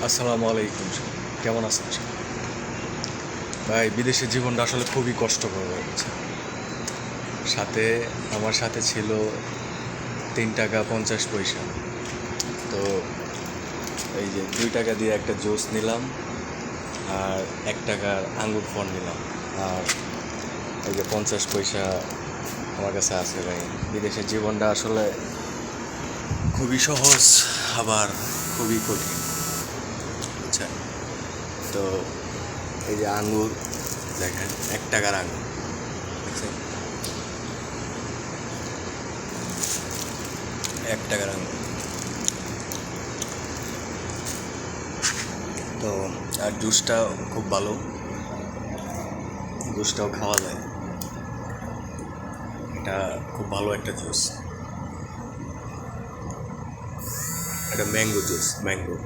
আসসালামু আলাইকুম। কেমন আছেন ভাই? বিদেশের জীবনটা আসলে খুবই কষ্টকর হয়ে গেছে। সাথে আমার সাথে ছিল 3 টাকা 50 পয়সা। তো এই যে 2 টাকা দিয়ে একটা জুস নিলাম, আর 1 টাকার আঙ্গুর ফল নিলাম, আর এই যে 50 পয়সা আমার কাছে আছে। ভাই, বিদেশের জীবনটা আসলে খুবই সহজ, আবার খুবই কঠিন। আচ্ছা, তো এই যে আঙ্গুর দেখেন, 1 টাকার আঙ্গুর দেখছেন, 1 টাকার আঙ্গুর। তো আর জুসটা খুব ভালো, জুসটাও খাওয়া যায়। এটা খুব ভালো একটা জুস, এটা ম্যাঙ্গো জুস, ম্যাঙ্গো।